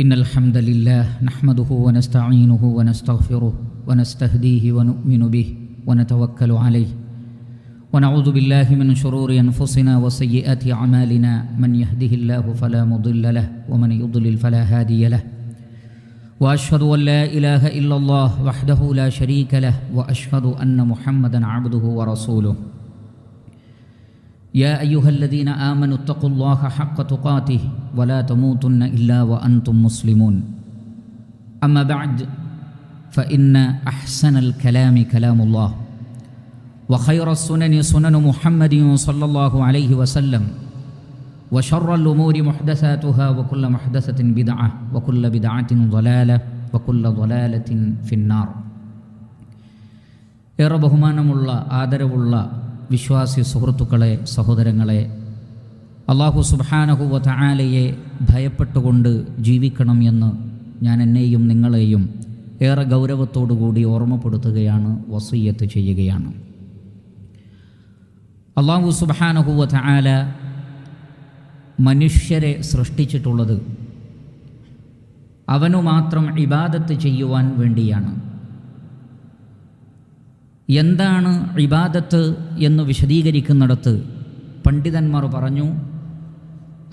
إن الحمد لله نحمده ونستعينه ونستغفره ونستهديه ونؤمن به ونتوكل عليه ونعوذ بالله من شرور أنفسنا وسيئات أعمالنا من يهده الله فلا مضل له ومن يضلل فلا هادي له وأشهد أن لا إله إلا الله وحده لا شريك له وأشهد أن محمدا عبده ورسوله يا أيها الذين آمنوا اتقوا الله حق تقاته ولا تموتن إلا وأنتم مسلمون أما بعد فإن أحسن الكلام كلام الله وخير السنن سنن محمد صلى الله عليه وسلم وشر الأمور محدثاتها وكل محدثة بدعة وكل بدعة ضلالة وكل ضلالة في النار. ഏറെ ബഹുമാനമുള്ള ആദരവുള്ള വിശ്വാസി സുഹൃത്തുക്കളെ, സഹോദരങ്ങളെ, അല്ലാഹു സുബ്ഹാനഹു വ തആലയെ ഭയപ്പെട്ടുകൊണ്ട് ജീവിക്കണം എന്ന് ഞാൻ എന്നെയും നിങ്ങളെയും ഏറെ ഗൗരവത്തോടുകൂടി ഓർമ്മപ്പെടുത്തുകയാണ്, വസിയ്യത്ത് ചെയ്യുകയാണ്. അല്ലാഹു സുബ്ഹാനഹു വ തആല മനുഷ്യരെ സൃഷ്ടിച്ചിട്ടുള്ളത് അവനു മാത്രം ഇബാദത്ത് ചെയ്യുവാൻ വേണ്ടിയാണ്. എന്താണ് ഇബാദത്ത് എന്ന് വിശദീകരിക്കുന്നിടത്ത് പണ്ഡിതന്മാർ പറഞ്ഞു,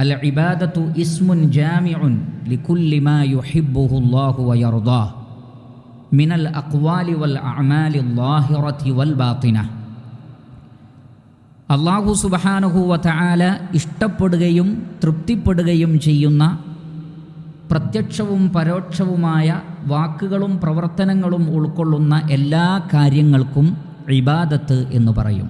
അൽ ഇബാദത്തു ഇസ്മുൻ ജാമിഉൻ ലികുല്ലി മാ യുഹിബ്ബുഹു അല്ലാഹു വയർദാഹ് മിനൽ അഖ്വാലി വൽ അഅമാലി ളാഹിറതി വൽ ബാത്തിന. അല്ലാഹു സുബ്ഹാനഹു വ തആല ഇഷ്ടപ്പെടുകയും തൃപ്തിപ്പെടുകയും ചെയ്യുന്ന പ്രത്യക്ഷവും പരോക്ഷവുമായ വാക്കുകളും പ്രവർത്തനങ്ങളും ഉൾക്കൊള്ളുന്ന എല്ലാ കാര്യങ്ങൾക്കും ഇബാദത്ത് എന്ന് പറയും.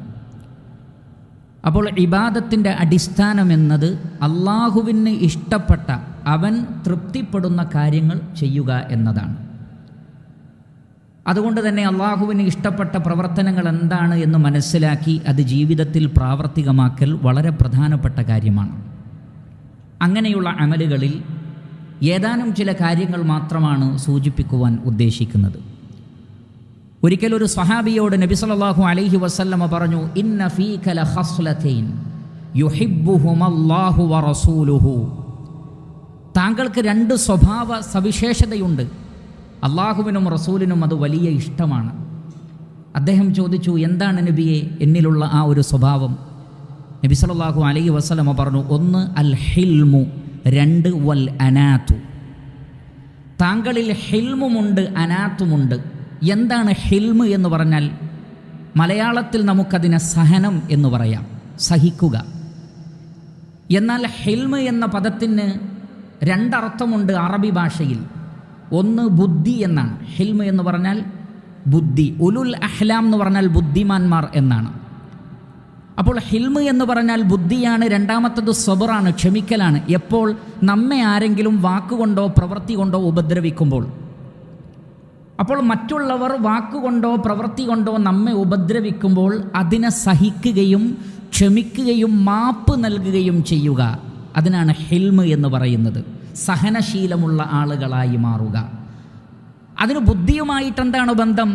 അപ്പോൾ ഇബാദത്തിൻ്റെ അടിസ്ഥാനമെന്നത് അള്ളാഹുവിന് ഇഷ്ടപ്പെട്ട, അവൻ തൃപ്തിപ്പെടുന്ന കാര്യങ്ങൾ ചെയ്യുക എന്നതാണ്. അതുകൊണ്ട് തന്നെ അള്ളാഹുവിന് ഇഷ്ടപ്പെട്ട പ്രവർത്തനങ്ങൾ എന്താണ് എന്ന് മനസ്സിലാക്കി അത് ജീവിതത്തിൽ പ്രാവർത്തികമാക്കൽ വളരെ പ്രധാനപ്പെട്ട കാര്യമാണ്. അങ്ങനെയുള്ള അമലുകളിൽ ഏതാനും ചില കാര്യങ്ങൾ മാത്രമാണ് സൂചിപ്പിക്കുവാൻ ഉദ്ദേശിക്കുന്നത്. ഒരിക്കൽ ഒരു സ്വഹാബിയോട് നബി സല്ലല്ലാഹു അലൈഹി വസല്ലമ പറഞ്ഞു, ഇന്ന ഫീക ലഖസ്ലതൈൻ യുഹിബ്ബുഹുമല്ലാഹു വറസൂലുഹു. താങ്കൾക്ക് രണ്ട് സ്വഭാവ സവിശേഷതയുണ്ട്, അള്ളാഹുവിനും റസൂലിനും അത് വലിയ ഇഷ്ടമാണ്. അദ്ദേഹം ചോദിച്ചു, എന്താണ് നബിയെ എന്നിലുള്ള ആ ഒരു സ്വഭാവം? നബി സല്ലല്ലാഹു അലൈഹി വസല്ലമ പറഞ്ഞു, ഒന്ന് അൽ ഹിൽമു, രണ്ട് വൽ അനാത്തു. താങ്കളിൽ ഹിൽമുമുണ്ട്, അനാത്തുമുണ്ട്. എന്താണ് ഹിൽമ് എന്ന് പറഞ്ഞാൽ? മലയാളത്തിൽ നമുക്കതിനെ സഹനം എന്ന് പറയാം, സഹിക്കുക. എന്നാൽ ഹിൽമ് എന്ന പദത്തിന് രണ്ടർത്ഥമുണ്ട് അറബി ഭാഷയിൽ. ഒന്ന് ബുദ്ധി എന്നാണ്. ഹിൽമ് എന്ന് പറഞ്ഞാൽ ബുദ്ധി. ഉലുൽ അഹ്ലാം എന്ന് പറഞ്ഞാൽ ബുദ്ധിമാന്മാർ എന്നാണ്. അപ്പോൾ ഹിൽമ് എന്ന് പറഞ്ഞാൽ ബുദ്ധിയാണ്. രണ്ടാമത്തത് സബറാണ്, ക്ഷമിക്കലാണ്. എപ്പോൾ നമ്മെ ആരെങ്കിലും വാക്കുകൊണ്ടോ പ്രവൃത്തി കൊണ്ടോ ഉപദ്രവിക്കുമ്പോൾ, അപ്പോൾ മറ്റുള്ളവർ വാക്കുകൊണ്ടോ പ്രവൃത്തി കൊണ്ടോ നമ്മെ ഉപദ്രവിക്കുമ്പോൾ അതിനെ സഹിക്കുകയും ക്ഷമിക്കുകയും മാപ്പ് നൽകുകയും ചെയ്യുക, അതിനാണ് ഹിൽമ് എന്ന് പറയുന്നത്. സഹനശീലമുള്ള ആളുകളായി മാറുക. അതിന് ബുദ്ധിയുമായിട്ടെന്താണ് ബന്ധം?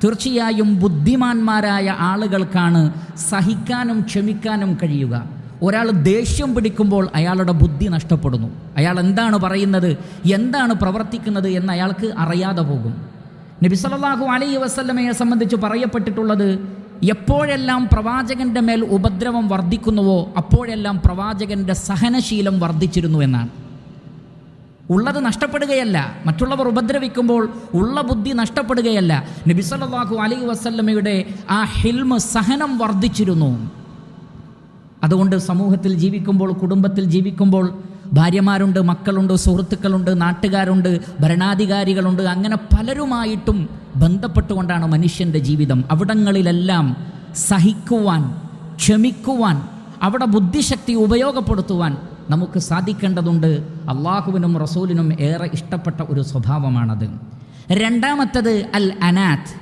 തീർച്ചയായും ബുദ്ധിമാന്മാരായ ആളുകൾക്കാണ് സഹിക്കാനും ക്ഷമിക്കാനും കഴിയുക. ഒരാൾ ദേഷ്യം പിടിക്കുമ്പോൾ അയാളുടെ ബുദ്ധി നഷ്ടപ്പെടുന്നു. അയാൾ എന്താണ് പറയുന്നത്, എന്താണ് പ്രവർത്തിക്കുന്നത് എന്ന് അയാൾക്ക് അറിയാതെ പോകും. നബി സല്ലല്ലാഹു അലൈഹി വസല്ലമയെ സംബന്ധിച്ച് പറയപ്പെട്ടിട്ടുള്ളത്, എപ്പോഴെല്ലാം പ്രവാചകന്റെ മേൽ ഉപദ്രവം വർദ്ധിക്കുന്നുവോ അപ്പോഴെല്ലാം പ്രവാചകന്റെ സഹനശീലം വർദ്ധിച്ചിരുന്നു എന്നാണ്. ഉള്ളത് നഷ്ടപ്പെടുകയല്ല, മറ്റുള്ളവർ ഉപദ്രവിക്കുമ്പോൾ ഉള്ള ബുദ്ധി നഷ്ടപ്പെടുകയല്ല. നബി സല്ലല്ലാഹു അലൈഹി വസല്ലമയുടെ ആ ഹിൽമ്, സഹനം വർദ്ധിച്ചിരുന്നു. അതുകൊണ്ട് സമൂഹത്തിൽ ജീവിക്കുമ്പോൾ, കുടുംബത്തിൽ ജീവിക്കുമ്പോൾ ഭാര്യമാരുണ്ട്, മക്കളുണ്ട്, സുഹൃത്തുക്കളുണ്ട്, നാട്ടുകാരുണ്ട്, ഭരണാധികാരികളുണ്ട്, അങ്ങനെ പലരുമായിട്ടും ബന്ധപ്പെട്ടുകൊണ്ടാണ് മനുഷ്യൻ്റെ ജീവിതം. അവിടങ്ങളിലെല്ലാം സഹിക്കുവാൻ, ക്ഷമിക്കുവാൻ, അവിടെ ബുദ്ധിശക്തി ഉപയോഗപ്പെടുത്തുവാൻ നമുക്ക് സാധിക്കേണ്ടതുണ്ട്. അള്ളാഹുവിനും റസൂലിനും ഏറെ ഇഷ്ടപ്പെട്ട ഒരു സ്വഭാവമാണത്. രണ്ടാമത്തത് അൽ അനാത്ത്.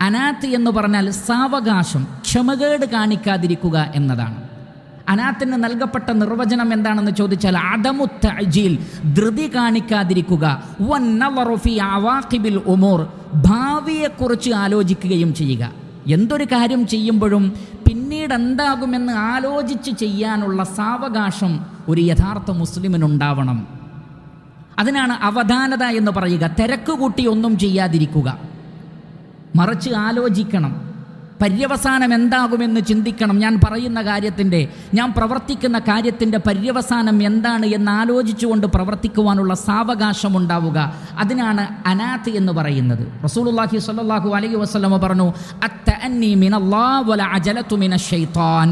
അനാത്ത് എന്ന് പറഞ്ഞാൽ സാവകാശം, ക്ഷമകേട് കാണിക്കാതിരിക്കുക എന്നതാണ്. അനാത്തിന് നൽകപ്പെട്ട നിർവചനം എന്താണെന്ന് ചോദിച്ചാൽ അദമു തഅജീൽ, ധൃതി കാണിക്കാതിരിക്കുക. വന്നളറു ഫീ അവാഖിബിൽ ഉമൂർ, ഭാവിയെക്കുറിച്ച് ആലോചിക്കുകയും ചെയ്യുക. എന്തൊരു കാര്യം ചെയ്യുമ്പോഴും പിന്നീട് എന്താകുമെന്ന് ആലോചിച്ച് ചെയ്യാനുള്ള സാവകാശം ഒരു യഥാർത്ഥ മുസ്ലിമിനുണ്ടാവണം. അതിനാണ് അവധാനത എന്ന് പറയുക. തിരക്ക് കൂട്ടി ഒന്നും ചെയ്യാതിരിക്കുക, മറിച്ച് ആലോചിക്കണം, പര്യവസാനം എന്താകുമെന്ന് ചിന്തിക്കണം. ഞാൻ പറയുന്ന കാര്യത്തിൻ്റെ, ഞാൻ പ്രവർത്തിക്കുന്ന കാര്യത്തിൻ്റെ പര്യവസാനം എന്താണ് എന്ന് ആലോചിച്ചുകൊണ്ട് പ്രവർത്തിക്കുവാനുള്ള സാവകാശമുണ്ടാവുക. അതിനാണ് അനാത്ത് എന്ന് പറയുന്നത്. റസൂലുള്ളാഹി സ്വല്ലല്ലാഹു അലൈഹി വസല്ലം പറഞ്ഞു, അത്തഅന്നി മിനല്ലാഹി വല അജലതു മിനശ്ശൈത്താൻ.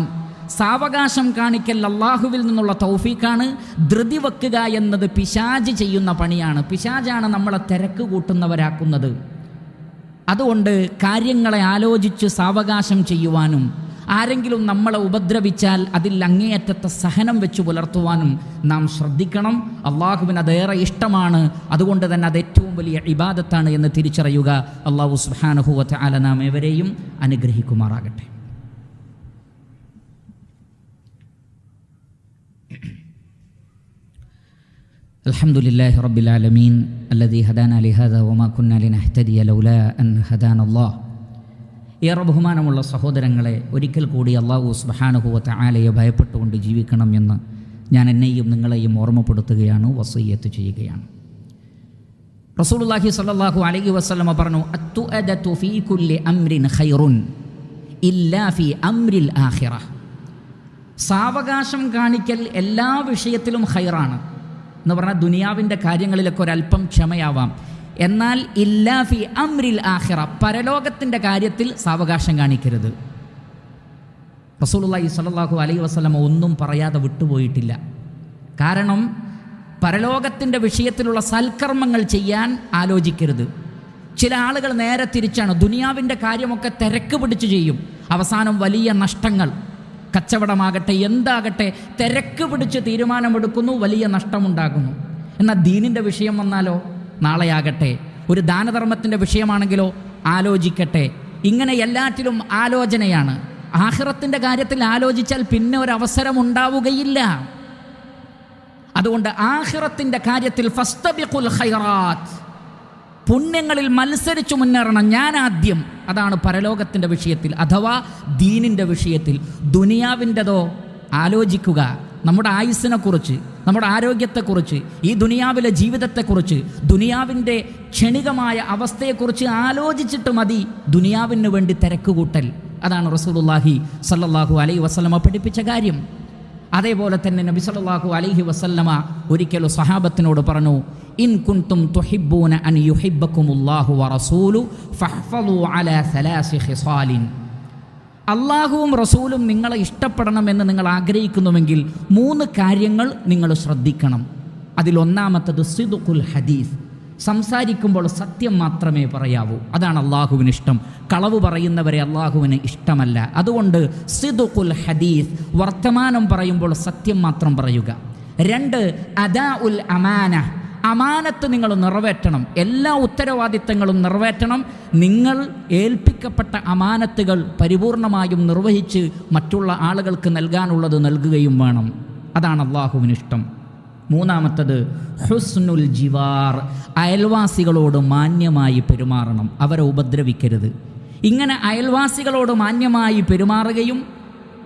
സാവകാശം കാണിക്കൽ അള്ളാഹുവിൽ നിന്നുള്ള തൗഫീഖാണ്. ധൃതി വെക്കുക എന്നത് പിശാച് ചെയ്യുന്ന പണിയാണ്. പിശാചാണ് നമ്മളെ തിരക്ക് കൂട്ടുന്നവരാക്കുന്നത്. അതുകൊണ്ട് കാര്യങ്ങളെ ആലോചിച്ച് സാവകാശം ചെയ്യുവാനും ആരെങ്കിലും നമ്മളെ ഉപദ്രവിച്ചാൽ അതിൽ അങ്ങേയറ്റത്തെ സഹനം വെച്ച് പുലർത്തുവാനും നാം ശ്രദ്ധിക്കണം. അള്ളാഹുവിന് അതേറെ ഇഷ്ടമാണ്. അതുകൊണ്ട് തന്നെ അത് ഏറ്റവും വലിയ ഇബാദത്താണ് എന്ന് തിരിച്ചറിയുക. അള്ളാഹു സുബ്ഹാനഹു വ തആല നാം ഏവരെയും അനുഗ്രഹിക്കുമാറാകട്ടെ. الحمدلله رب العالمين الذي هدانا لهذا وما كنا لنهتدي لولا أن هدانا الله. ഏറെ ബഹുമാനമുള്ള സഹോദരങ്ങളെ, ഒരിക്കൽ കൂടി അല്ലാഹു സുബ്ഹാനഹു വ തആലയെ ഭയപ്പെട്ടുകൊണ്ട് ജീവിക്കണം എന്ന് ഞാൻ എന്നെയും നിങ്ങളെയും ഓർമ്മപ്പെടുത്തുകയാണ്, വസിയ്യത്ത് ചെയ്യുകയാണ്. റസൂലുള്ളാഹി സ്വല്ലല്ലാഹു അലൈഹി വസല്ലം പറഞ്ഞു, അത്തുഅദതു ഫീ കുല്ലി അംരിൻ ഖൈറുൻ ഇല്ലാ ഫീ അംരിൽ ആഖിറ. സാവകാശം കാണിക്കൽ എല്ലാ വിഷയത്തിലും ഖൈറാണ് എന്ന് പറഞ്ഞാൽ ദുനിയാവിൻ്റെ കാര്യങ്ങളിലൊക്കെ ഒരല്പം ക്ഷമയാവാം. എന്നാൽ ഇല്ലാ ഫി അംരിൽ ആഖിറ, പരലോകത്തിൻ്റെ കാര്യത്തിൽ സാവകാശം കാണിക്കരുത്. റസൂലുള്ളാഹി സ്വല്ലല്ലാഹു അലൈഹി വസല്ലം ഒന്നും പറയാതെ വിട്ടുപോയിട്ടില്ല. കാരണം പരലോകത്തിൻ്റെ വിഷയത്തിലുള്ള സൽക്കർമ്മങ്ങൾ ചെയ്യാൻ ആലോചിക്കരുത്. ചില ആളുകൾ നേരെ തിരിച്ചാണ്. ദുനിയാവിൻ്റെ കാര്യമൊക്കെ തിരക്ക് പിടിച്ച് ചെയ്യും, അവസാനം വലിയ നഷ്ടങ്ങൾ, കച്ചവടമാകട്ടെ എന്താകട്ടെ തിരക്ക് പിടിച്ച് തീരുമാനമെടുക്കുന്നു, വലിയ നഷ്ടമുണ്ടാകുന്നു. എന്നാൽ ദീനിൻ്റെ വിഷയം വന്നാലോ, നാളെയാകട്ടെ, ഒരു ദാനധർമ്മത്തിൻ്റെ വിഷയമാണെങ്കിലോ ആലോചിക്കട്ടെ. ഇങ്ങനെ എല്ലാറ്റിലും ആലോചനയാണ്. ആഖിറത്തിൻ്റെ കാര്യത്തിൽ ആലോചിച്ചാൽ പിന്നെ ഒരവസരം ഉണ്ടാവുകയില്ല. അതുകൊണ്ട് ആഖിറത്തിൻ്റെ കാര്യത്തിൽ ഫസ്തബിഖുൽ ഖൈറാത്ത്, പുണ്യങ്ങളിൽ മത്സരിച്ചു മുന്നേറണം, ഞാൻ ആദ്യം. അതാണ് പരലോകത്തിൻ്റെ വിഷയത്തിൽ അഥവാ ദീനിൻ്റെ വിഷയത്തിൽ. ദുനിയാവിൻ്റെതോ ആലോചിക്കുക, നമ്മുടെ ആയുസ്സിനെക്കുറിച്ച്, നമ്മുടെ ആരോഗ്യത്തെക്കുറിച്ച്, ഈ ദുനിയാവിലെ ജീവിതത്തെക്കുറിച്ച്, ദുനിയാവിൻ്റെ ക്ഷണികമായ അവസ്ഥയെക്കുറിച്ച് ആലോചിച്ചിട്ട് മതി ദുനിയാവിന് വേണ്ടി തിരക്കുകൂട്ടൽ. അതാണ് റസൂലുള്ളാഹി സ്വല്ലല്ലാഹു അലൈഹി വസല്ലമ പഠിപ്പിച്ച കാര്യം. അതേപോലെ തന്നെ നബി സല്ലല്ലാഹു അലൈഹി വസല്ലമ ഒരിക്കലും സ്വഹാബത്തിനോട് പറഞ്ഞു, ഇൻ കുൻതും തുഹിബ്ബൂന അൻ യുഹിബ്ബക്കുമുല്ലാഹു വറസൂലു ഫഹ്ഫളൂ അലാ സലാസി ഖിസാലിൻ. അള്ളാഹുവും റസൂലും നിങ്ങളെ ഇഷ്ടപ്പെടണമെന്ന് നിങ്ങൾ ആഗ്രഹിക്കുന്നുവെങ്കിൽ 3 കാര്യങ്ങൾ നിങ്ങൾ ശ്രദ്ധിക്കണം. അതിലൊന്നാമത്തത് സിദ്ഖുൽ ഹദീസ്, സംസാരിക്കുമ്പോൾ സത്യം മാത്രമേ പറയാവൂ. അതാണ് അള്ളാഹുവിന് ഇഷ്ടം. കളവ് പറയുന്നവരെ അള്ളാഹുവിന് ഇഷ്ടമല്ല. അതുകൊണ്ട് സിദ്ഖുൽ ഹദീസ്, വർത്തമാനം പറയുമ്പോൾ സത്യം മാത്രം പറയുക. 2 അദാഉൽ അമാന, അമാനത്ത് നിങ്ങൾ നിറവേറ്റണം. എല്ലാ ഉത്തരവാദിത്തങ്ങളും നിറവേറ്റണം. നിങ്ങൾ ഏൽപ്പിക്കപ്പെട്ട അമാനത്തുകൾ പരിപൂർണമായും നിർവഹിച്ച് മറ്റുള്ള ആളുകൾക്ക് നൽകാനുള്ളത് നൽകുകയും വേണം. അതാണ് അള്ളാഹുവിന് ഇഷ്ടം. 3 ഹുസ്നുൽ ജിവാർ, അയൽവാസികളോട് മാന്യമായി പെരുമാറണം, അവരെ ഉപദ്രവിക്കരുത്. ഇങ്ങനെ അയൽവാസികളോട് മാന്യമായി പെരുമാറുകയും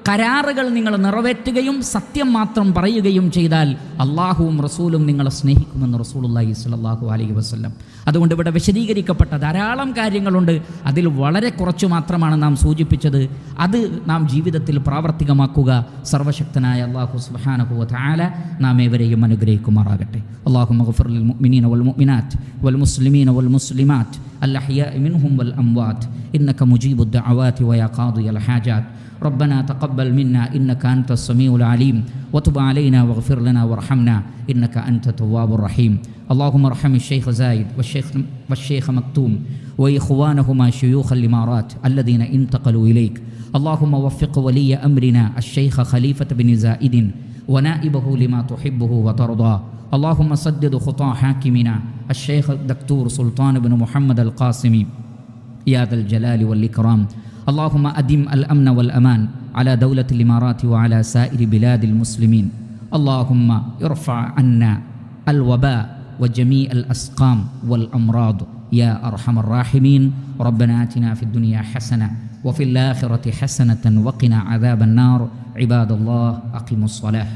കരാറുകൾ നിങ്ങൾ നിറവേറ്റുകയും സത്യം മാത്രം പറയുകയും ചെയ്താൽ അള്ളാഹുവും റസൂലും നിങ്ങളെ സ്നേഹിക്കുമെന്ന് റസൂലുള്ളാഹി സ്വല്ലല്ലാഹു അലൈഹി വസല്ലം. അതുകൊണ്ട് ഇവിടെ വിശദീകരിക്കപ്പെട്ട ധാരാളം കാര്യങ്ങളുണ്ട്. അതിൽ വളരെ കുറച്ച് മാത്രമാണ് നാം സൂചിപ്പിച്ചത്. അത് നാം ജീവിതത്തിൽ പ്രാവർത്തികമാക്കുക. സർവശക്തനായ അല്ലാഹു സുബ്ഹാനഹു വ തആല നാം ഏവരെയും അനുഗ്രഹിക്കുമാറാകട്ടെ. അല്ലാഹുമ്മ ഗ്ഫിർ ലിൽ മുഅ്മിനീന വൽ മുഅ്മിനാത്ത് വൽ മുസ്ലിമീന വൽ മുസ്ലിമാത്ത് അൽ അഹ്യാഇ മിൻഹും വൽ അംവാത്ത് ഇന്നക മുജീബുദ് ദഅവാതി വയാ ഖാദിയൽ ഹാജാത്ത്. ربنا تقبل منا إنك أنت السميع العليم وتب علينا واغفر لنا وارحمنا إنك أنت التواب الرحيم. اللهم ارحم الشيخ زايد والشيخ مكتوم وإخوانهما شيوخ الإمارات الذين انتقلوا إليك. اللهم وفق ولي أمرنا الشيخ خليفة بن زايد ونائبه لما تحبه وترضى. اللهم سدد خطى حاكمنا الشيخ الدكتور سلطان بن محمد القاسمي يا ذا الجلال والإكرام. اللهم أدم الأمن والأمان على دولة الإمارات وعلى سائر بلاد المسلمين. اللهم ارفع عنا الوباء وجميع الأسقام والأمراض يا أرحم الراحمين. ربنا آتنا في الدنيا حسنة وفي الآخرة حسنة وقنا عذاب النار. عباد الله أقيموا الصلاة.